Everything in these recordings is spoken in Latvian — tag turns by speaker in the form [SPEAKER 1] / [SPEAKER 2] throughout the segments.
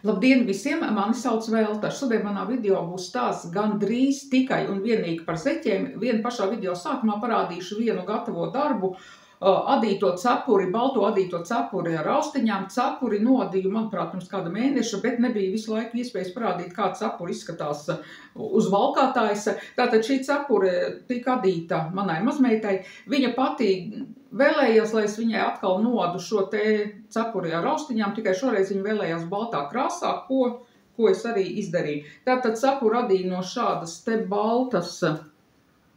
[SPEAKER 1] Labdien visiem! Mani sauc Velta. Šodien manā video būs stāsts gandrīz tikai un vienīgi par zeķiem. Vien pašā video sākumā parādīšu vienu gatavo darbu. Adīto cepuri, balto adīto cepuri ar austiņām. Cepuri nodīju, manuprāt, pirms kāda mēneša, bet nebija visu laiku iespējas parādīt, kā cepuri izskatās uz valkātājas. Tātad šī cepure tika adīta manai mazmeitai. Viņa pati vēlējās, lai es viņai atkal nodu šo te cepuri ar austiņām, tikai šoreiz viņa vēlējās baltā krāsā, ko es arī izdarīju. Tātad cepuri radīja no šādas te baltas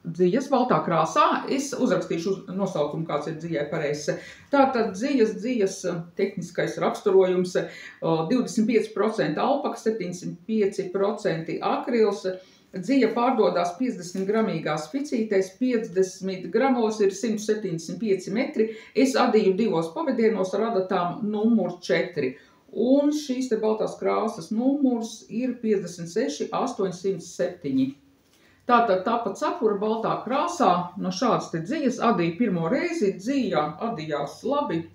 [SPEAKER 1] dzijas, baltā krāsā. Es uzrakstīšu nosaukumu, kāds ir dzijai pareizs. Tātad dzijas tehniskais raksturojums 25% alpaka, 75% akrils. Dzija pārdodās 50 gramīgās ficītēs, 50 gramos ir 175 metri. Es adīju divos pavedienos ar adatām numur 4. Un šīs te baltās krāsas numurs ir 56 807. Tātad tāpat cepura baltā krāsā no šādas te dzijas adīja pirmo reizi. Dzija adījās labi,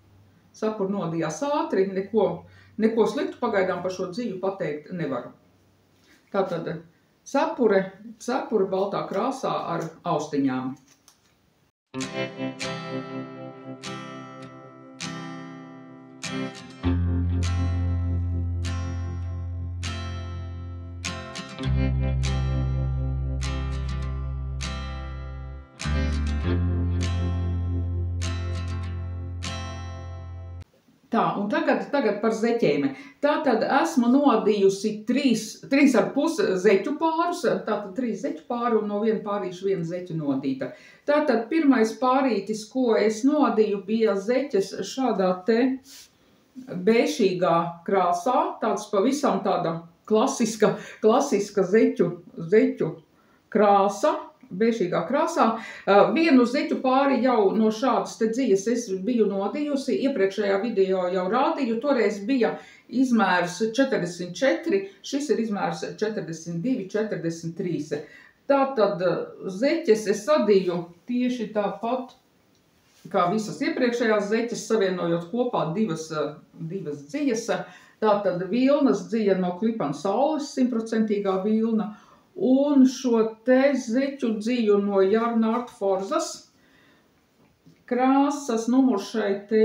[SPEAKER 1] cepura nodījās ātri, neko sliktu pagaidām par šo dziju pateikt nevaru. Tātad cepura baltā krāsā ar austiņām. Tā, un tagad par zeķēm. Tātad esmu nodījusi 3,5 zeķu pārus, tātad 3 zeķu pāru un no viena pārīša viena zeķu nodīta. Tātad pirmais pārītis, ko es nodīju, bija zeķes šādā te bēšīgā krāsā, tāds pavisam tāda klasiska zeķu krāsa. Bēšīgā krāsā. Vienu zeķu pāri jau no šādas te dzijas es biju nodījusi, iepriekšējā video jau rādīju, toreiz bija izmērs 44, šis ir izmērs 42, 43. Tātad zeķes es adīju tieši tāpat, kā visas iepriekšējās zeķes, savienojot kopā divas dzijas. Tātad vilnas dzija no Klipana Saules, 100% vilna. Un šo te zeķu dziju no Jarnārta Forzas. Krāsas numurs šai te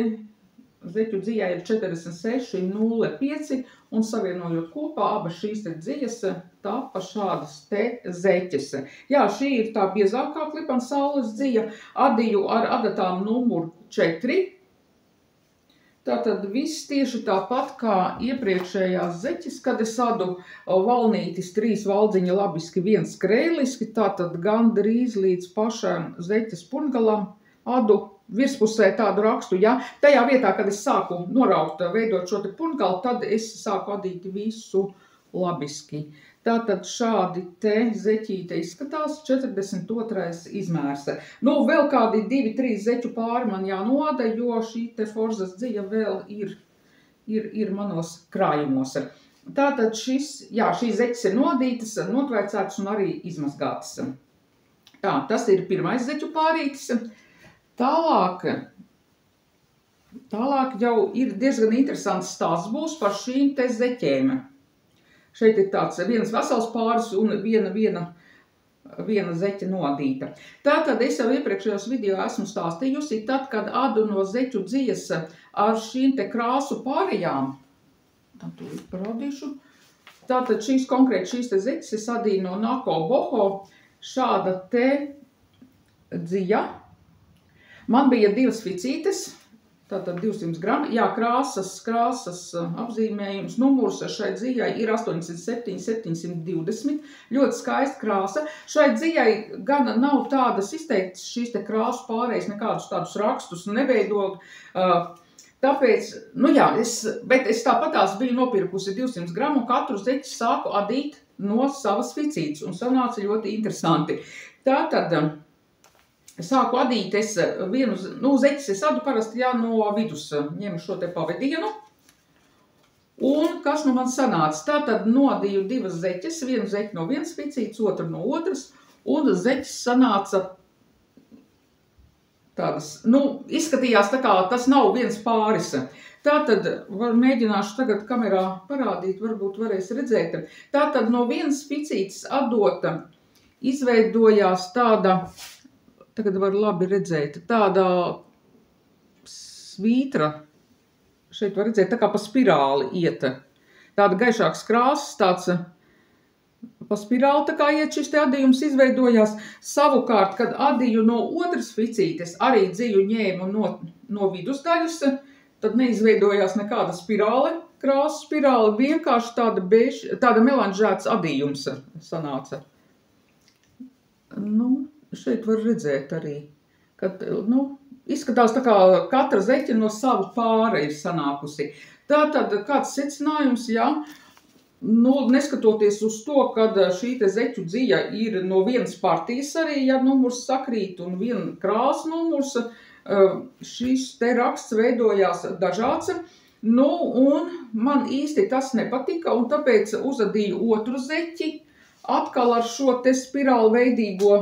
[SPEAKER 1] zeķu dzijai ir 46,05 un savienojot kopā abas šīs te dzijas tapa šādas te zeķes. Jā, šī ir tā biezākā Klipana Saules dzija, adīju ar adatām numuru 4. Tātad viss tieši tāpat kā iepriekšējās zeķes, kad es adu valnītis 3 valdziņa labiski, 1 skrēliski, tātad gandrīz līdz pašam zeķes purngalam adu virspusē tādu rakstu. Ja? Tajā vietā, kad es sāku noraukt, veidot šo te purngalu, tad es sāku adīt visu labiski. Tātad šādi te zeķīte izskatās, 42. izmērs. Nu, vēl kādi 2-3 zeķu pāri man jānoda, jo šī te Forzas dzija vēl ir manos krājumos. Tātad šīs zeķes ir nodītas, notvaicētas un arī izmazgātas. Tā, tas ir pirmais zeķu pārītis. Tālāk jau ir diezgan interesants stāsts būs par šīm te zeķēm. Šeit ir tāds viens vesels pāris un viena zeķa nodīta. Tātad es jau iepriekšējos video esmu stāstījusi, tad, kad adu no zeķu dzijas ar šīm te krāsu pārējām, tad parādīšu. Tātad šīs te zeķes es adīju no Nako Boho, šāda te dzija. Man bija 2 ficītes. Tātad 200 grami. Jā, krāsas apzīmējums, numurs šai dzijai ir 87, 720. Ļoti skaista krāsa. Šai dzijai gan nav tādas izteiktas šīs te krāsu pārējas, nekādus tādus rakstus neveidot. Tāpēc, bet es tāpatās biju nopirkusi 200 gramu un katru zeķi sāku adīt no savas ficītes un sanāca ļoti interesanti. Tātad sāku adīt es zeķes es adu parasti no vidus ņemu šo te pavedienu. Un kas nu man sanāca? Tātad nodīju 2 zeķes, vienu zeķi no vienas ficītes, otru no otras, un zeķes sanāca tādas, izskatījās tā kā tas nav viens pāris. Tātad, mēģināšu tagad kamerā parādīt, varbūt varēs redzēt. Tātad no vienas ficītes atdota izveidojās tāda, tagad var labi redzēt, tāda svītra, šeit var redzēt, tā kā pa spirāli iet. Tāda gaišāks krāsas, tāds pa spirāli tā kā iet šis te adījums izveidojās. Savukārt, kad adīju no otras ficītes arī dziju ņēmu no vidusdaļas, tad neizveidojās nekāda spirāle, krāsu spirāle, vienkārši tāda melanžēts adījums sanāca. Šeit var redzēt arī, kad, izskatās tā kā katra zeķe no savu pāra ir sanākusi. Tātad kāds secinājums, neskatoties uz to, kad šī te zeķu dzija ir no vienas partijas arī, ja numurs sakrīt un viena krāsa numurs, šis te raksts veidojās dažāds, un man īsti tas nepatika, un tāpēc uzadīju otru zeķi, atkal ar šo te spirāli veidīgo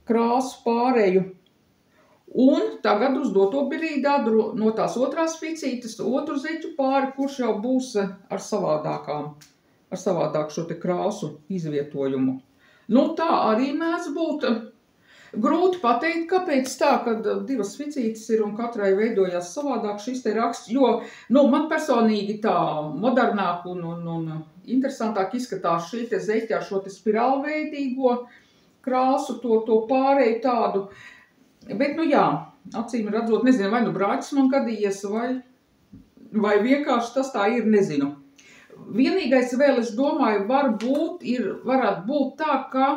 [SPEAKER 1] krāsu pārēju. Un tagad uz doto brīdi no tās otrās ficītes otru zeķu pāri, kurš jau būs ar savādāku šo te krāsu izvietojumu. Tā arī mēdz būt. Grūti pateikt, kāpēc tā, kad divas ficītes ir un katrai veidojās savādāk šis te raksts, jo, man personīgi tā modernāk un interesantāk izskatās šī te zeķa ar šo te spirālveidīgo krāsu, to pārēju tādu. Bet, acīm redzot, nezinu, vai brāķis man gadījies, vai vienkārši tas tā ir, nezinu. Vienīgais vēl, es domāju, varētu būt tā, ka,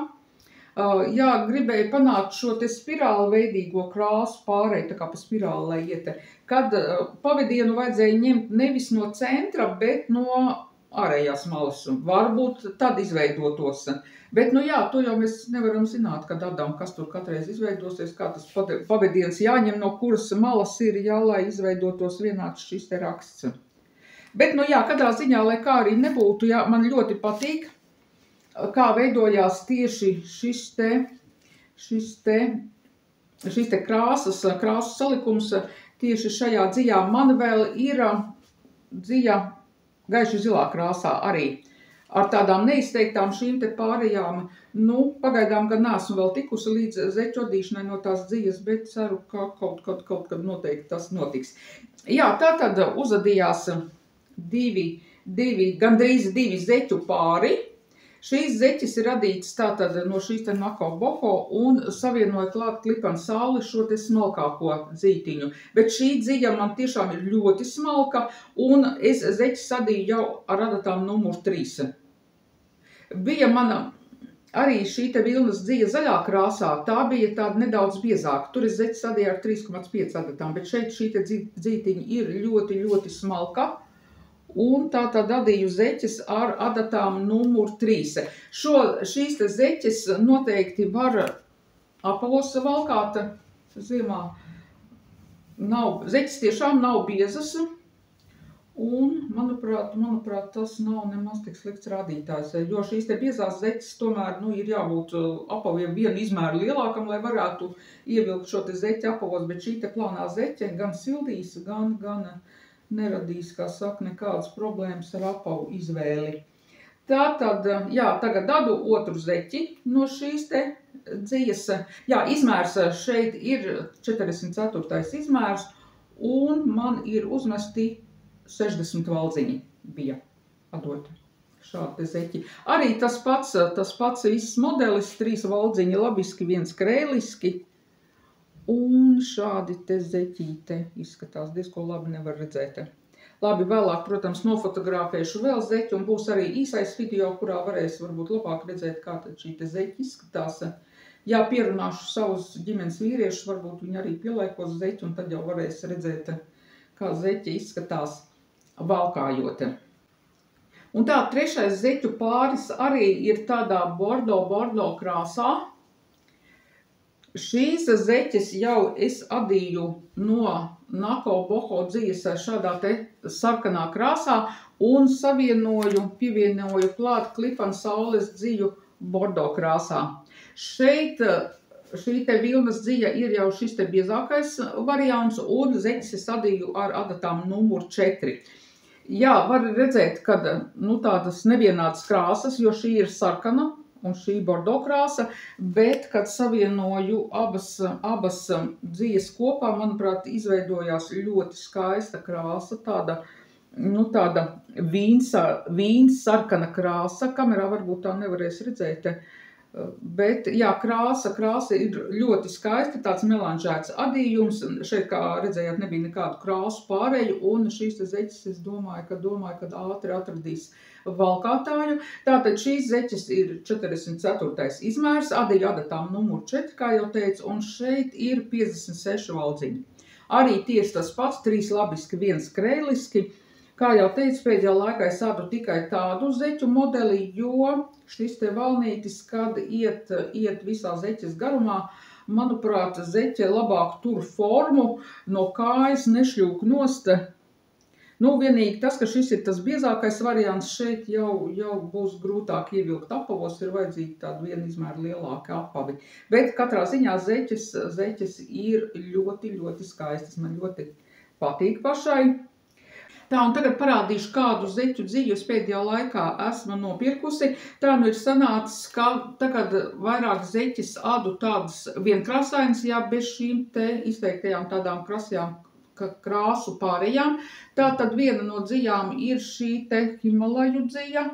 [SPEAKER 1] gribēju panākt šo te spirāli veidīgo krāsu pārēju, tā kā pa spirāli, lai iet, kad pavadienu vajadzēja ņemt nevis no centra, bet no ārējās malas. Varbūt tad izveidotos. Bet, to jau mēs nevaram zināt, kad adām, kas tur katreiz izveidosies, kā tas pavadiens jāņem, no kuras malas ir, lai izveidotos vienāds šis te raksts. Bet, katrā ziņā, lai kā arī nebūtu, man ļoti patīk, kā veidojās tieši šis te krāsu salikums tieši šajā dzijā. Man vēl ir dzija gaiši zilā krāsā arī. Ar tādām neizteiktām šīm te pārējām, pagaidām gan neesmu vēl tikusi līdz zeķu adīšanai no tās dzijas, bet ceru, ka kaut kad noteikti tas notiks. Tātad uzadījās gandrīz divi zeķu pāri. Šīs zeķes ir radītas tātad no šīs te Nako Boho un savienoja klāt Klipan Sauli šo te smalkāko dzītiņu. Bet šī dzija man tiešām ir ļoti smalka un es zeķi sadīju jau ar adatām numur 3. Bija mana arī šī te vilnas dzija zaļā krāsā, tā bija tāda nedaudz biezāka. Tur es zeķi sadīju ar 3,5 adatām, bet šeit šī te dzītiņa ir ļoti, ļoti smalka. Un tātad adīju zeķes ar adatām numur 3. Šīs te zeķes noteikti var apavos valkāt ziemā. Zeķes tiešām nav biezas, un, manuprāt, tas nav nemaz tik slikts rādītājs, jo šīs te biezās zeķes tomēr, ir jābūt apaviem vienu izmēru lielākam, lai varētu ievilkt šo te zeķi apavos, bet šī te plānā zeķe gan sildīs, gan neradīs, kā saka, nekādas problēmas ar apavu izvēli. Tātad, tagad dadu otru zeķi no šīs te dzijas. Izmērs šeit ir 44. izmērs, un man ir uzmesti 60 valdziņi bija atdot šādi te zeķi. Arī tas pats viss modelis, 3 valdziņi labiski, 1 krēliski. Un šādi te zeķīte izskatās, diezko labi nevar redzēt. Labi, vēlāk, protams, nofotografēšu vēl zeķi, un būs arī īsais video, kurā varēs varbūt labāk redzēt, kā tad šī te zeķi izskatās. Pierunāšu savus ģimenes vīriešus, varbūt viņi arī pielaikos zeķi, un tad jau varēs redzēt, kā zeķi izskatās valkājot. Un tā, trešais zeķu pāris arī ir tādā bordo krāsā. Šīs zeķes jau es adīju no Nako Boho dzijas šādā te sarkanā krāsā un pievienoju klāt Klipan Saules dziju bordo krāsā. Šeit šī te vilnas dzija ir jau šis te biezākais variants, un zeķes es adīju ar adatām numur 4. Jā, var redzēt, ka tādas nevienādas krāsas, jo šī ir sarkana un šī bordo krāsa, bet, kad savienoju abas dzijas kopā, manuprāt, izveidojās ļoti skaista krāsa, tāda vīns sarkana krāsa. Kamerā varbūt tā nevarēs redzēt, bet, jā, krāsa ir ļoti skaista, tāds melanžēts adījums. Šeit, kā redzējāt, nebija nekādu krāsu pārēju, un šīs zeķes, es domāju, ka ātri atradīs valkātāju. Tātad šīs zeķes ir 44. izmērs, adīju adatām numur 4, kā jau teicu, un šeit ir 56 valdziņi. Arī tieši tas pats, 3 labiski, 1 kreiliski. Kā jau teicu, pēdējā laikā es adu tikai tādu zeķu modeli, jo šis te valnītis, kad iet visā zeķes garumā, manuprāt, zeķe labāk tur formu, no kājas nešļūk nost. Vienīgi tas, ka šis ir tas biezākais variants, šeit jau būs grūtāk ievilkt apavos, ir vajadzīgi tādu vienu izmēru lielāki apavi. Bet katrā ziņā zeķes ir ļoti, ļoti skaistas, man ļoti patīk pašai. Tā, un tagad parādīšu, kādu zeķu dziju es pēdējā laikā esmu nopirkusi. Tā ir sanācis, ka tagad vairāk zeķes adu tādas vienkrāsainas, jā, bez šīm te izteiktajām tādām krasajām krāsu pārējām. Tātad viena no dzijām ir šī te Himalaju dzija,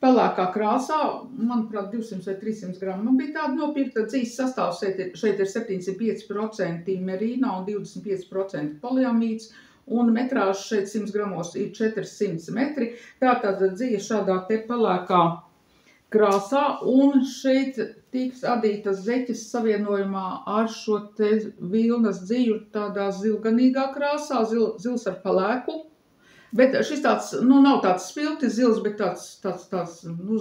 [SPEAKER 1] pelēkā krāsā, manuprāt, 200 vai 300 gramu. Man bija tāda nopirkta dzijas sastāvs, šeit ir 705% merīna un 25% poliamīds. Un metrāžs šeit 100 gramos ir 400 metri. Tātad dzija šādā te pelēkā krāsā, un šeit tiks adītas zeķes savienojumā ar šo te vilnas dziju tādā zilganīgā krāsā, zils ar pelēku. Bet šis tāds, nav tāds spilti zils, bet tāds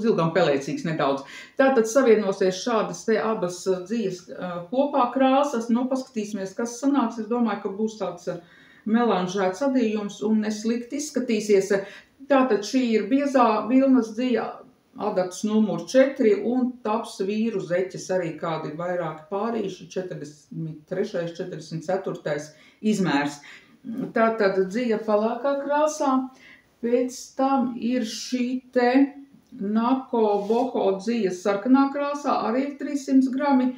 [SPEAKER 1] zilgam pelēcīgs nedaudz. Tātad savienosies šādas te abas dzijas kopā krāsas. Paskatīsimies, kas sanāks. Es domāju, ka būs tāds melanžēts adījums un neslikti izskatīsies. Tātad šī ir biezā vilnas dzija, adats numur 4, un taps vīru zeķes arī kādi vairāki pārīši, 43. 44. izmērs. Tātad dzija pelēkā krāsā, pēc tam ir šī te Nako Boho dzija sarkanā krāsā, arī ir 300 grami.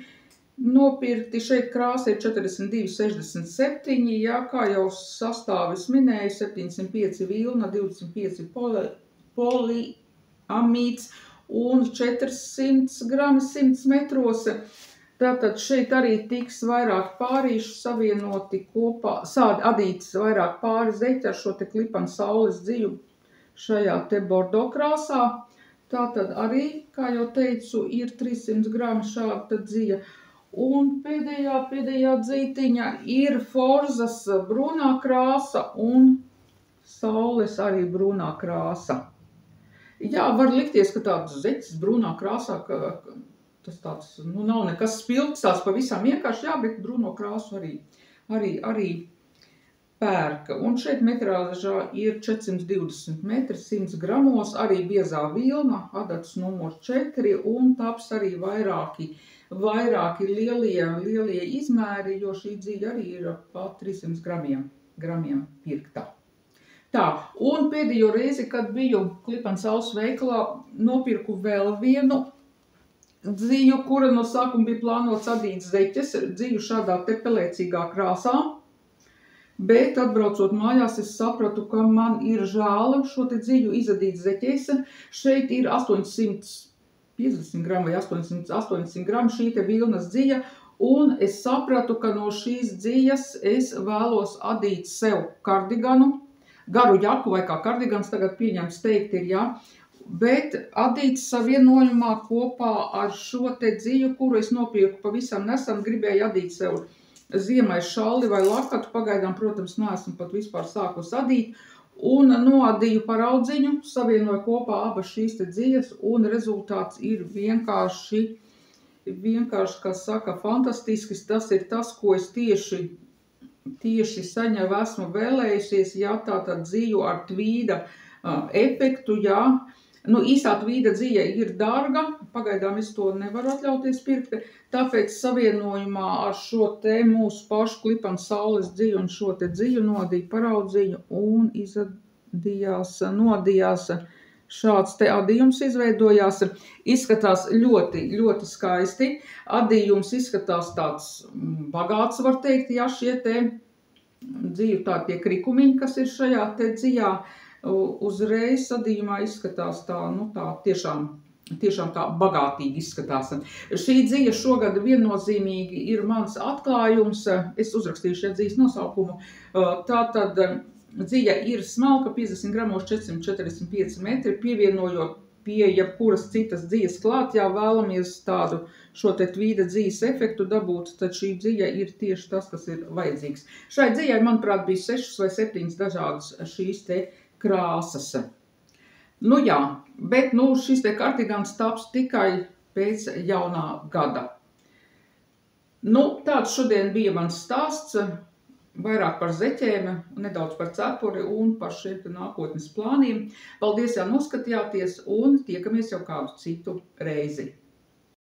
[SPEAKER 1] Nopirkti šeit krāsa ir 42,67, jā, kā jau sastāvis minēju, 705 vilna, 25 poliamīds un 400 grami 100 metros. Tātad šeit arī tiks vairāk pārīšu savienoti kopā, adītas vairāk pāri zeķi ar šo te klipanu saules dziju šajā te bordo krāsā. Tātad arī, kā jau teicu, ir 300 grami šāda dzija. Un pēdējā dzītiņa ir forzas brūnā krāsa un saules arī brūnā krāsa. Jā, var likties, ka tāds zeķis brūnā krāsā, ka tas tāds, nav nekas spilgts, tāds pavisam vienkārši, jā, bet brūno krāsu arī pērka. Un šeit metrāžā ir 420 metri, 100 gramos, arī biezā vilna, adats numur 4, un taps arī vairāki lielie izmēri, jo šī dzija arī ir pat 300 gramiem pirktā. Tā, un pēdējo reizi, kad biju Klipansaules veikalā, nopirku vēl vienu dziju, kura no sākuma bija plānots adīt zeķes, dziju šādā te pelēcīgā krāsā. Bet, atbraucot mājās, es sapratu, ka man ir žēl šo te dziju izadīt zeķēs. Šeit ir 850 gramu vai 800 gramu šī te vilnas dzija, un es sapratu, ka no šīs dzijas es vēlos adīt sev kardiganu, garu jaku vai kā kardigans tagad pieņemts teikt ir, jā, bet adīt savienojumā kopā ar šo te dziju, kuru es nopirku pavisam nesen, gribēju adīt sev ziemai šalli vai lakatu, pagaidām, protams, neesmu pat vispār sākus adīt, un noadīju par audziņu, savienoju kopā abas šīs te dzijas, un rezultāts ir vienkārši, kā saka, fantastisks. Tas ir tas, ko es tieši saņem esmu vēlējusies, jā, tātad dziju ar tvīda efektu, jā. Nu, īstā tvīda dzija ir dārga, pagaidām es to nevaru atļauties pirkt, tāpēc savienojumā ar šo te mūsu pašu Klipan saules dziju un šo te dziju nodīju, paraudzīju un nodījās šāds te adījums izveidojās. Izskatās ļoti, ļoti skaisti. Adījums izskatās tāds bagāts, var teikt, ja šie te dziju tā tie krikumiņi, kas ir šajā te dzijā, uzreiz sadījumā izskatās tā, nu tā tiešām tā bagātīgi izskatās. Šī dzija šogad viennozīmīgi ir mans atklājums, es uzrakstīju šajā dzijas nosaukumu, tātad dzija ir smalka, 50 gramos, 445 metri, pievienojot pie jebkuras citas dzijas klāt, ja vēlamies tādu šo te tvīda dzijas efektu dabūt, tad šī dzija ir tieši tas, kas ir vajadzīgs. Šai dzijai, manuprāt, bija 6 vai 7 dažādas šīs te krāsas. Nu jā, bet šis te kardigans taps tikai pēc jaunā gada. Tāds šodien bija mans stāsts, vairāk par zeķēm, nedaudz par cepuri un par šiem nākotnes plāniem. Paldies, ja noskatījāties un tiekamies jau kādu citu reizi.